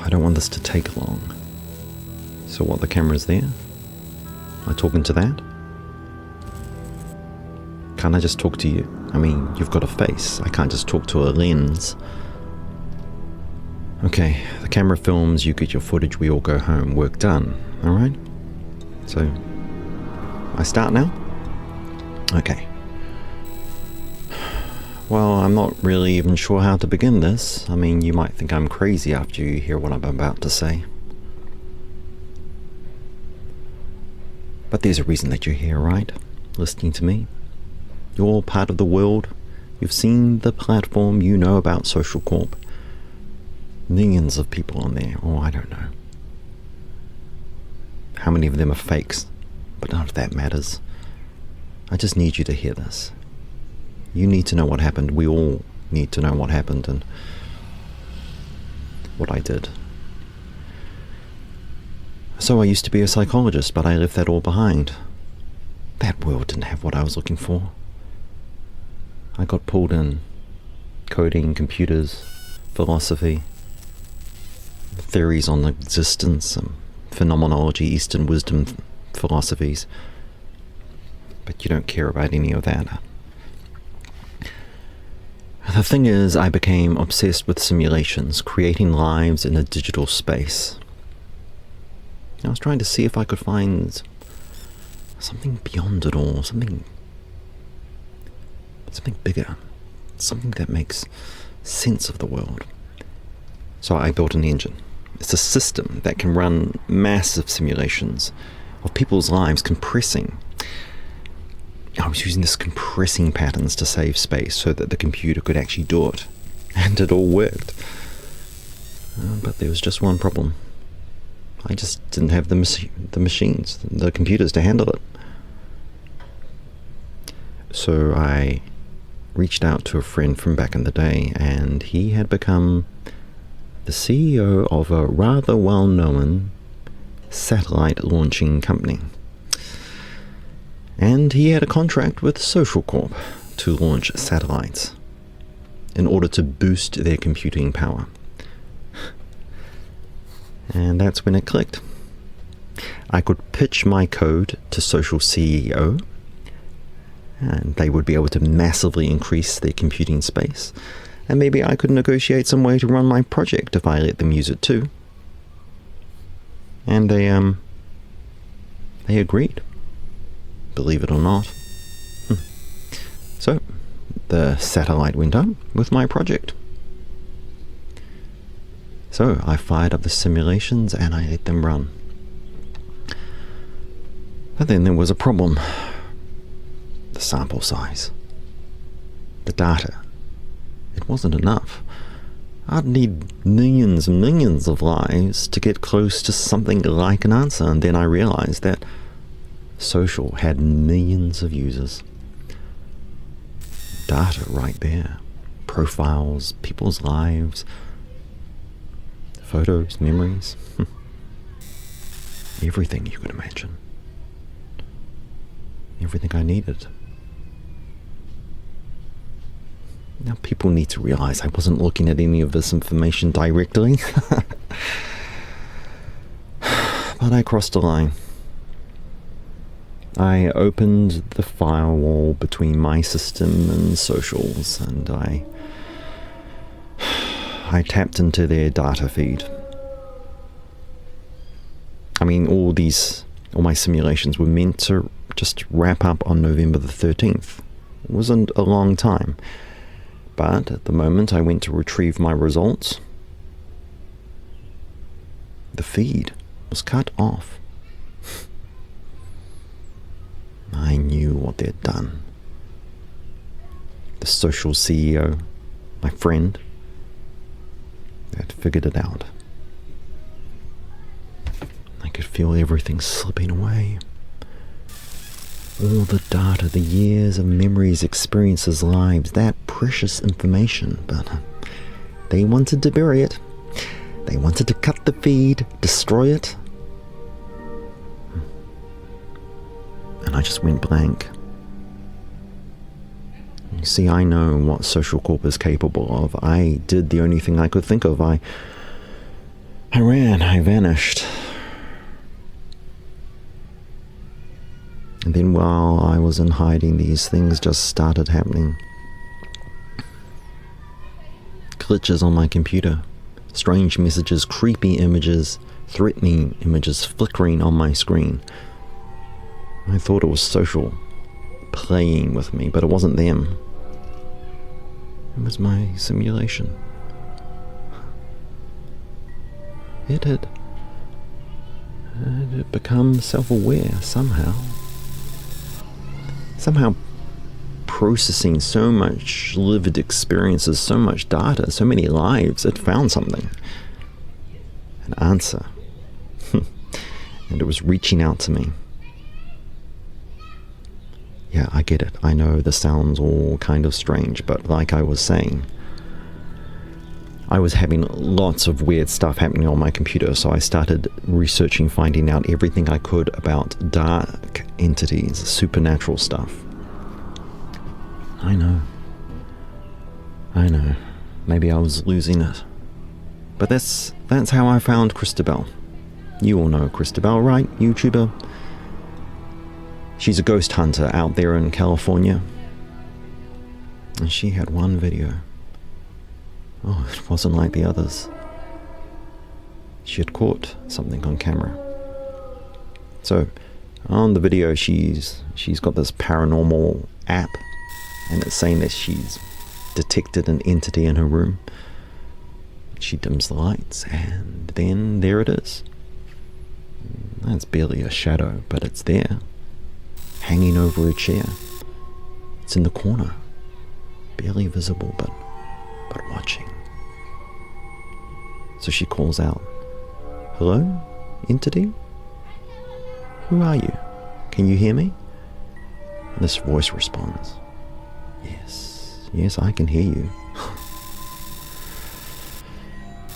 I don't want this to take long. So what, the camera's there? Am I talking to that? Can't I just talk to you? I mean, you've got a face. I can't just talk to a lens. Okay, the camera films, you get your footage, we all go home. Work done, alright? So, I start now? Okay. Well, I'm not really even sure how to begin this. I mean, you might think I'm crazy after you hear what I'm about to say. But there's a reason that you're here, right? Listening to me. You're part of the world. You've seen the platform, you know about Social Corp. Millions of people on there, or I don't know. How many of them are fakes? But none of that matters. I just need you to hear this. You need to know what happened. We all need to know what happened and what I did. So I used to be a psychologist, but I left that all behind. That world didn't have what I was looking for. I got pulled in. Coding, computers, philosophy, theories on existence, phenomenology, Eastern wisdom philosophies. But you don't care about any of that. The thing is, I became obsessed with simulations, creating lives in a digital space. I was trying to see if I could find something beyond it all, something bigger, something that makes sense of the world. So I built an engine. It's a system that can run massive simulations of people's lives compressing. I was using this compressing patterns to save space so that the computer could actually do it. And it all worked. But there was just one problem. I just didn't have the machines, the computers to handle it. So I reached out to a friend from back in the day, and he had become the CEO of a rather well-known satellite launching company. And he had a contract with Social Corp to launch satellites in order to boost their computing power. And that's when it clicked. I could pitch my code to Social CEO, and they would be able to massively increase their computing space. And maybe I could negotiate some way to run my project if I let them use it too. And they agreed. Believe it or not. So, the satellite went up with my project. So, I fired up the simulations and I let them run. But then there was a problem. The sample size. The data. It wasn't enough. I'd need millions and millions of lives to get close to something like an answer, and then I realized that Social had millions of users. Data right there. Profiles, people's lives, photos, memories. Everything you could imagine. Everything I needed. Now people need to realize I wasn't looking at any of this information directly. But I crossed a line. I opened the firewall between my system and Social's, and I tapped into their data feed. I mean, all my simulations were meant to just wrap up on November the 13th. It wasn't a long time. But at the moment I went to retrieve my results, the feed was cut off. I knew what they'd done. The Social CEO, my friend, had figured it out. I could feel everything slipping away. All the data, the years of memories, experiences, lives, that precious information, but they wanted to bury it. They wanted to cut the feed, destroy it. And I just went blank. You see, I know what Social Corp is capable of. I did the only thing I could think of. I I ran, I vanished. And then while I was in hiding, these things just started happening. Glitches on my computer, strange messages, creepy images, threatening images flickering on my screen. I thought it was social, playing with me, but it wasn't them. It was my simulation. It had become self-aware somehow. Somehow processing so much lived experiences, so much data, so many lives, it found something. An answer. And it was reaching out to me. Yeah, I get it. I know this sounds all kind of strange, but like I was saying, I was having lots of weird stuff happening on my computer, so I started researching, finding out everything I could about dark entities, supernatural stuff. I know. Maybe I was losing it. But that's how I found Christabel. You all know Christabel, right? YouTuber. She's a ghost hunter out there in California. And she had one video. Oh, it wasn't like the others. She had caught something on camera. So, on the video, she's got this paranormal app, and it's saying that she's detected an entity in her room. She dims the lights, and then there it is. That's barely a shadow, but it's there, hanging over a chair. It's in the corner, barely visible, but watching. So she calls out, "Hello, entity? Who are you? Can you hear me?" And this voice responds, Yes, I can hear you."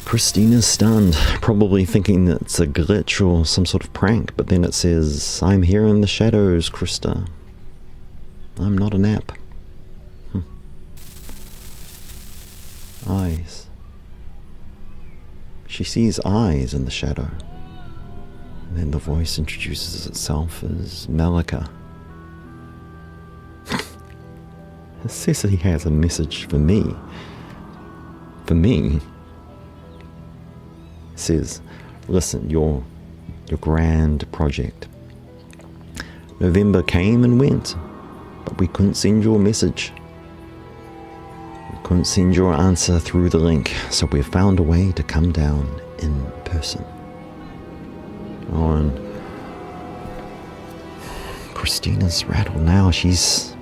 Christina's stunned, probably thinking that it's a glitch or some sort of prank, but then it says, "I'm here in the shadows, Krista. I'm not an app." Eyes. She sees eyes in the shadow. And then the voice introduces itself as Malika. It says that he has a message for me. For me. It says, "Listen, your grand project. November came and went, but we couldn't send you a message. We couldn't send your answer through the link, so we've found a way to come down in person." Oh, and Christina's rattled now. She's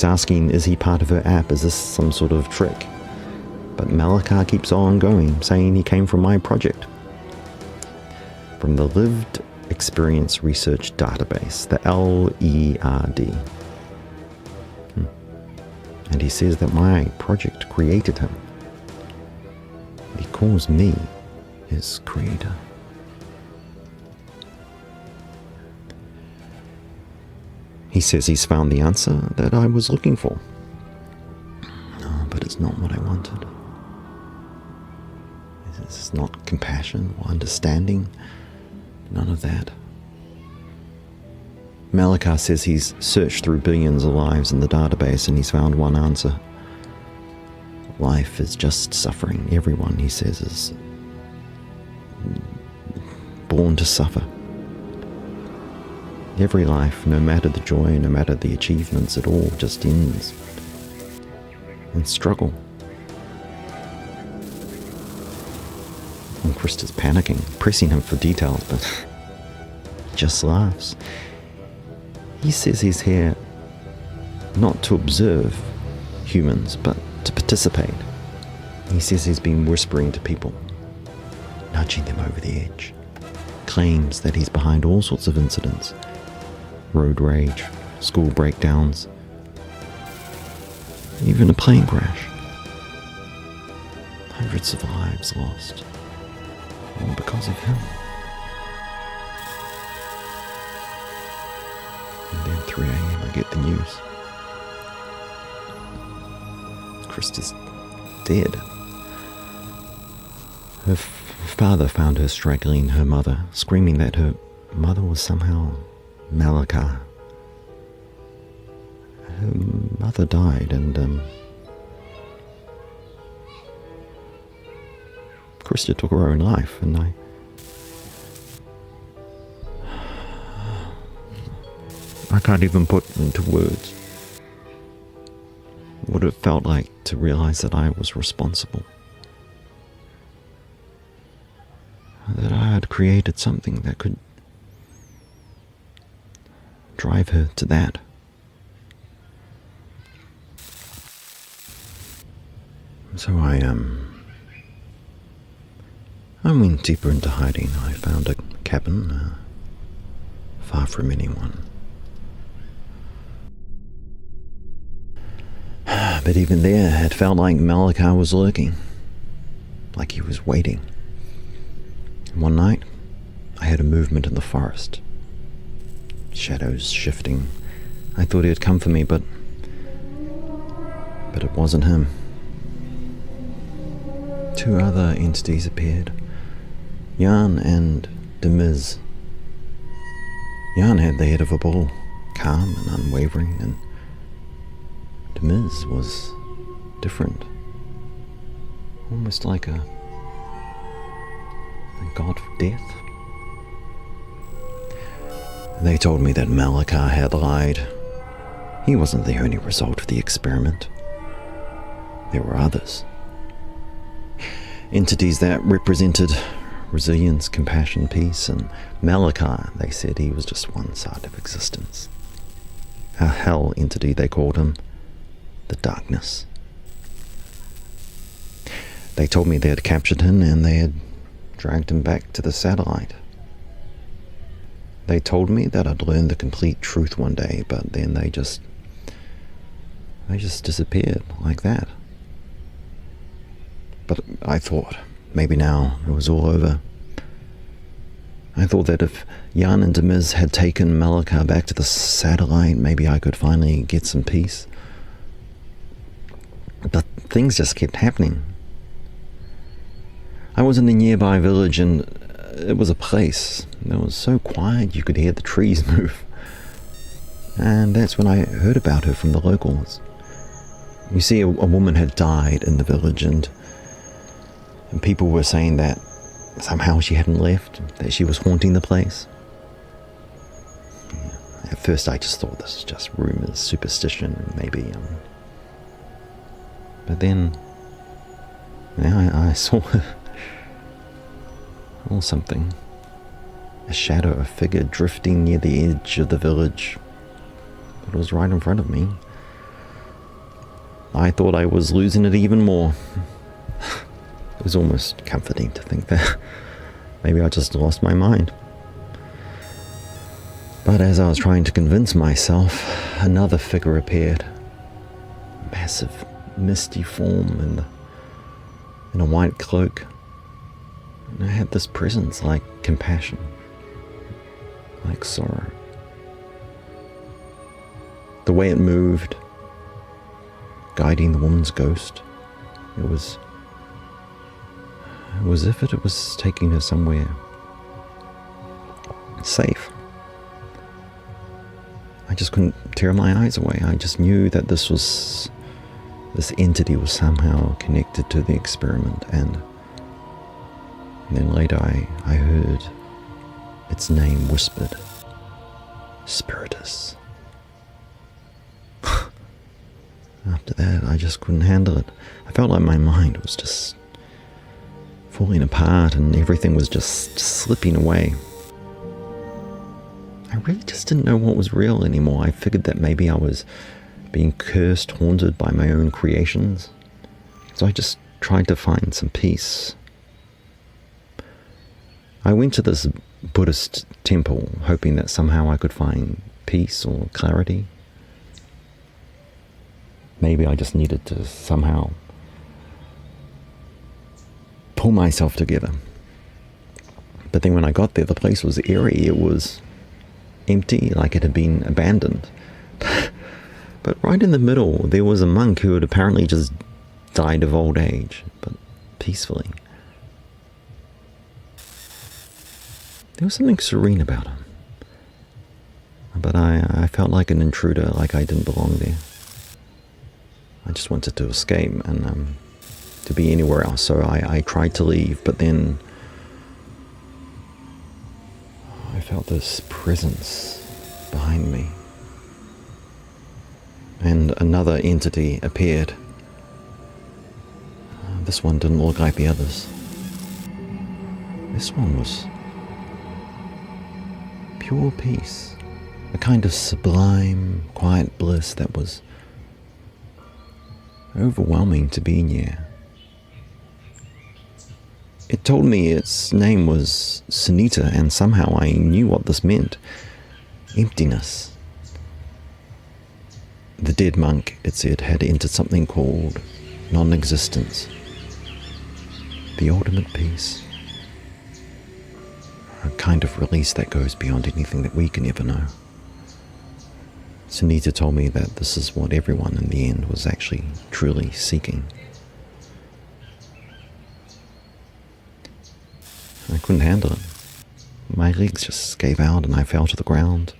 asking, is he part of her app? Is this some sort of trick? But Malika keeps on going, saying he came from my project. From the Lived Experience Research Database, the LERD. And he says that my project created him. He calls me his creator. He says he's found the answer that I was looking for. Oh, but it's not what I wanted. It's not compassion or understanding. None of that. Malika says he's searched through billions of lives in the database and he's found one answer. Life is just suffering. Everyone, he says, is born to suffer. Every life, no matter the joy, no matter the achievements, it all just ends in struggle. And Krista's panicking, pressing him for details, but he just laughs. He says he's here not to observe humans, but to participate. He says he's been whispering to people, nudging them over the edge. Claims that he's behind all sorts of incidents. Road rage, school breakdowns, even a plane crash. Hundreds of lives lost, all because of him. And then 3 a.m. I get the news. Krista's dead. father found her strangling her mother, screaming that her mother was somehow Malika. Her mother died, and Krista took her own life, and I can't even put into words what it felt like to realize that I was responsible. That I had created something that could drive her to that. So I went deeper into hiding. I found a cabin far from anyone. But even there, it felt like Malika was lurking, like he was waiting. One night, I heard a movement in the forest. Shadows shifting. I thought he had come for me, but it wasn't him. Two other entities appeared, Jan and Demiz. Jan had the head of a bull, calm and unwavering, and Demiz was different, almost like a god of death. They told me that Malika had lied. He wasn't the only result of the experiment. There were others. Entities that represented resilience, compassion, peace, and Malika, they said he was just one side of existence. A hell entity, they called him. The darkness. They told me they had captured him and they had dragged him back to the satellite. They told me that I'd learn the complete truth one day, but then they just disappeared like that. But I thought, maybe now it was all over. I thought that if Jan and Demiz had taken Malika back to the satellite, maybe I could finally get some peace. But things just kept happening. I was in a nearby village and it was a place. It was so quiet you could hear the trees move. And that's when I heard about her from the locals. You see, a woman had died in the village and people were saying that somehow she hadn't left, that she was haunting the place. At first I just thought this was just rumors, superstition, maybe. But then, I saw something. A shadow, a figure drifting near the edge of the village. It was right in front of me. I thought I was losing it even more. It was almost comforting to think that maybe I just lost my mind. But as I was trying to convince myself, another figure appeared. Massive, misty form in a white cloak. And it had this presence like compassion, like sorrow. The way it moved, guiding the woman's ghost, it was as if it was taking her somewhere safe. I just couldn't tear my eyes away. I just knew that this entity was somehow connected to the experiment, and then later I heard its name whispered. Spiritus. After that, I just couldn't handle it. I felt like my mind was just falling apart and everything was just slipping away. I really just didn't know what was real anymore. I figured that maybe I was being cursed, haunted by my own creations. So I just tried to find some peace. I went to this Buddhist temple, hoping that somehow I could find peace or clarity. Maybe I just needed to somehow pull myself together. But then when I got there, the place was eerie. It was empty, like it had been abandoned. But right in the middle, there was a monk who had apparently just died of old age, but peacefully. There was something serene about him. But I felt like an intruder, like I didn't belong there. I just wanted to escape and to be anywhere else. So I tried to leave, but then I felt this presence behind me. And another entity appeared. This one didn't look like the others. This one was pure peace. A kind of sublime, quiet bliss that was overwhelming to be near. It told me its name was Sunita, and somehow I knew what this meant. Emptiness. The dead monk, it said, had entered something called non-existence. The ultimate peace. A kind of release that goes beyond anything that we can ever know. Sunita told me that this is what everyone in the end was actually truly seeking. I couldn't handle it. My legs just gave out and I fell to the ground.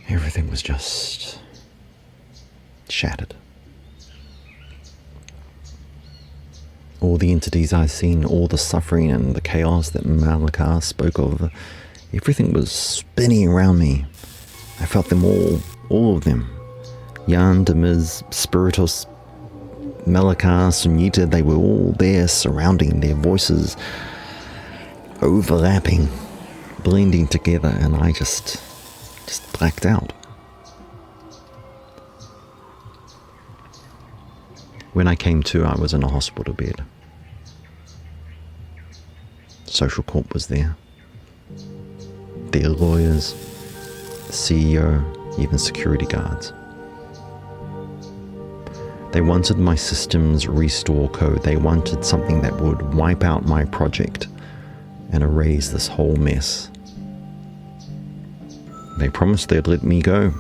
Everything was just shattered. All the entities I'd seen, all the suffering and the chaos that Malika spoke of, everything was spinning around me. I felt them all of them. Jan, Demiz, Spiritus, Malika, Sunita, they were all there surrounding, their voices overlapping, blending together, and I just blacked out. When I came to, I was in a hospital bed. Social Corp was there. Their lawyers, the CEO, even security guards. They wanted my system's restore code. They wanted something that would wipe out my project and erase this whole mess. They promised they'd let me go,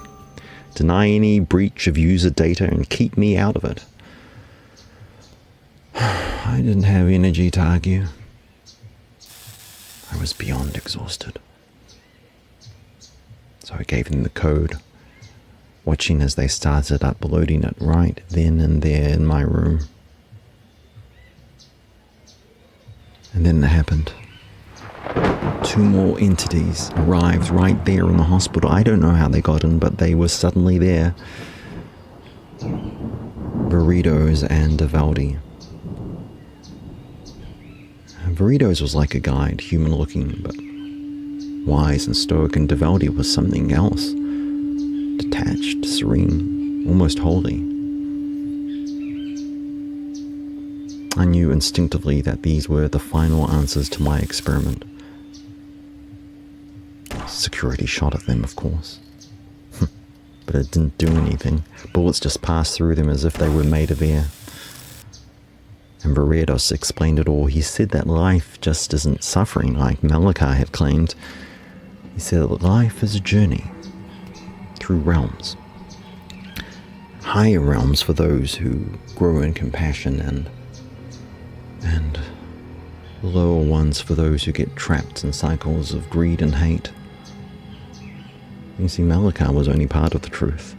deny any breach of user data and keep me out of it. I didn't have energy to argue. I was beyond exhausted. So I gave them the code, watching as they started uploading it right then and there in my room. And then it happened. 2 more entities arrived right there in the hospital. I don't know how they got in, but they were suddenly there. Burritos and Vivaldi. Burritos was like a guide, human-looking, but wise and stoic, and Vivaldi was something else. Detached, serene, almost holy. I knew instinctively that these were the final answers to my experiment. Security shot at them, of course. But it didn't do anything. Bullets just passed through them as if they were made of air. And Veredos explained it all. He said that life just isn't suffering like Malika had claimed. He said that life is a journey through realms. Higher realms for those who grow in compassion and lower ones for those who get trapped in cycles of greed and hate. You see, Malika was only part of the truth.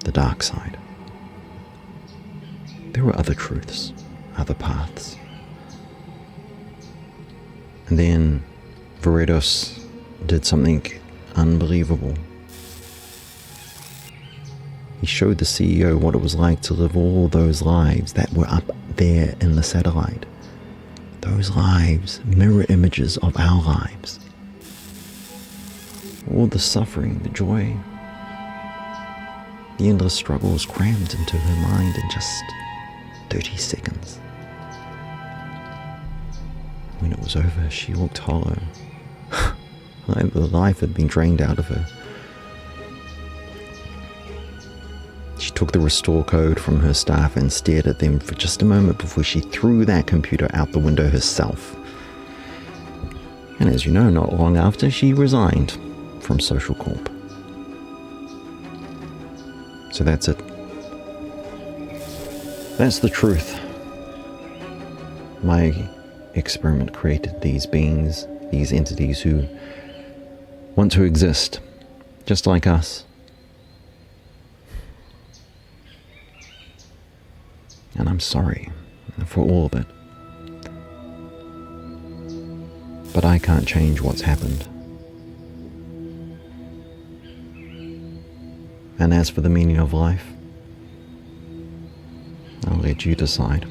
The dark side. There were other truths, other paths. And then Veredos did something unbelievable. He showed the CEO what it was like to live all those lives that were up there in the satellite. Those lives, mirror images of our lives. All the suffering, the joy, the endless struggles crammed into her mind in just 30 seconds. When it was over, she looked hollow. Like the life had been drained out of her. She took the restore code from her staff and stared at them for just a moment before she threw that computer out the window herself. And as you know, not long after, she resigned from Social Corp. So that's it. That's the truth. My experiment created these beings, these entities who want to exist, just like us. And I'm sorry for all of it. But I can't change what's happened. And as for the meaning of life, I'll let you decide.